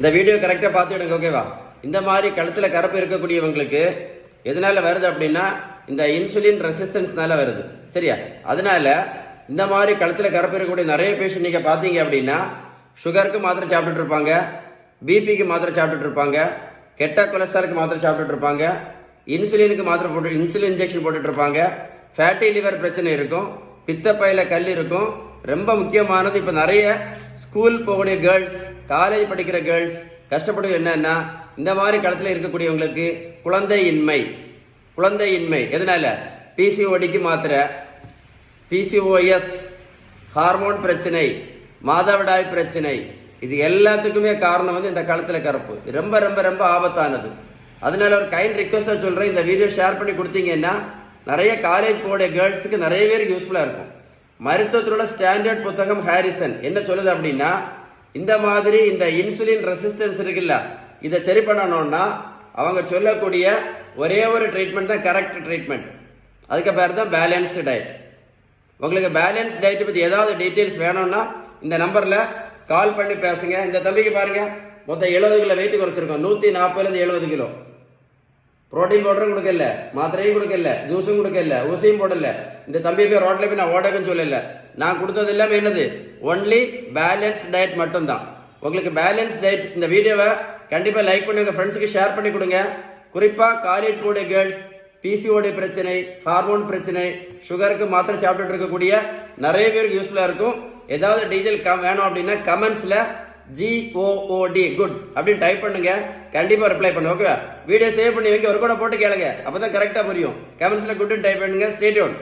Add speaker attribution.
Speaker 1: இந்த வீடியோ கரெக்டாக பார்த்துக்கிடுங்க, ஓகேவா? இந்த மாதிரி கழுத்தில் கருப்பு இருக்கக்கூடியவங்களுக்கு எதனால் வருது அப்படின்னா இந்த இன்சுலின் ரெசிஸ்டன்ஸ்னால வருது, சரியா? அதனால இந்த மாதிரி கழுத்தில் கருப்பு இருக்கக்கூடிய நிறைய பேஷண்ட் நீங்கள் பார்த்தீங்க அப்படின்னா சுகருக்கு மாத்திரை சாப்பிட்டுட்டு இருப்பாங்க, பிபிக்கு மாத்திரை சாப்பிட்டுட்டு இருப்பாங்க, கெட்ட கொலஸ்ட்ராலுக்கு மாத்திரை சாப்பிட்டுட்டு இருப்பாங்க, இன்சுலினுக்கு மாத்திரை போட்டு இன்சுலின் இன்ஜெக்ஷன் போட்டுட்டு இருப்பாங்க, ஃபேட்டி லிவர் பிரச்சனை இருக்கும், பித்தப்பையில் கல் இருக்கும். ரொம்ப முக்கியமானது, இப்போ நிறைய ஸ்கூல் போகக்கூடிய கேர்ள்ஸ், காலேஜ் படிக்கிற கேர்ள்ஸ் கஷ்டப்படுவது என்னன்னா இந்த மாதிரி களத்தில் இருக்கக்கூடியவங்களுக்கு குழந்தையின்மை எதனால? பிசிஓடிக்கு மாத்திரை, பிசிஓஎஸ், ஹார்மோன் பிரச்சனை, மாதவிடாய் பிரச்சனை, இது எல்லாத்துக்குமே காரணம் இந்த கழுத்தில் கருப்பு. ரொம்ப ரொம்ப ரொம்ப ஆபத்தானது. அதனால ஒரு கைண்ட் ரிக்வஸ்ட்டாக சொல்கிறேன், இந்த வீடியோ ஷேர் பண்ணி கொடுத்தீங்கன்னா நிறைய காலேஜ் போகக்கூடிய கேர்ள்ஸுக்கு நிறைய பேருக்கு யூஸ்ஃபுல்லாக இருக்கும். மருத்துவத்தில் உள்ள ஸ்டாண்டர்ட் புத்தகம் ஹாரிசன் என்ன சொல்லுது அப்படின்னா இந்த மாதிரி இந்த இன்சுலின் ரெசிஸ்டன்ஸ் இருக்குல்ல, இதை சரி பண்ணணும்னா அவங்க சொல்லக்கூடிய ஒரே ஒரு ட்ரீட்மெண்ட் தான் கரெக்ட் ட்ரீட்மெண்ட். அதுக்கு பேர் தான் பேலன்ஸ்டு டயட். உங்களுக்கு பேலன்ஸ் டயட்டை பற்றி ஏதாவது டீட்டெயில்ஸ் வேணும்னா இந்த நம்பரில் கால் பண்ணி பேசுங்க. இந்த தம்பிக்கு பாருங்கள், மொத்தம் 70 கிலோ வெயிட் குறைச்சிருக்கோம். 140 70 கிலோ. புரோட்டீன் பவுடரும் கொடுக்கல, மாத்திரையும் கொடுக்கல, ஜூஸும் கொடுக்கல, ஊசியும் போடல. இந்த தம்பியை போய் ரோட்டில் போய் நான் ஓடவே சொல்லல. நான் கொடுத்தது எல்லாமே என்னது? ஒன்லி பேலன்ஸ் டயட் மட்டும்தான். உங்களுக்கு பேலன்ஸ் டயட் இந்த வீடியோவை கண்டிப்பாக லைக் பண்ணி உங்கள் ஃப்ரெண்ட்ஸுக்கு ஷேர் பண்ணி கொடுங்க. குறிப்பாக காலேஜ் போடைய கேர்ள்ஸ், பிசிஓடி பிரச்சனை, ஹார்மோன் பிரச்சனை, சுகருக்கு மாத்திரை சாப்பிட்டுட்டு இருக்கக்கூடிய நிறைய பேருக்கு யூஸ்ஃபுல்லாக இருக்கும். ஏதாவது டீட்டெயில் வேணும் அப்படின்னா கமெண்ட்ஸில் GOOD குட் அப்படின்னு டைப் பண்ணுங்க, கண்டிப்பாக ரிப்ளை பண்ணுங்க, ஓகேவா? வீடியோ சேவ் பண்ணி வைக்க ஒரு கூட போட்டு கேளுங்க, அப்போ தான் கரெக்டாக புரியும். கமெண்ட்ஸில் குட்னு டைப் பண்ணுங்க. Stay tune.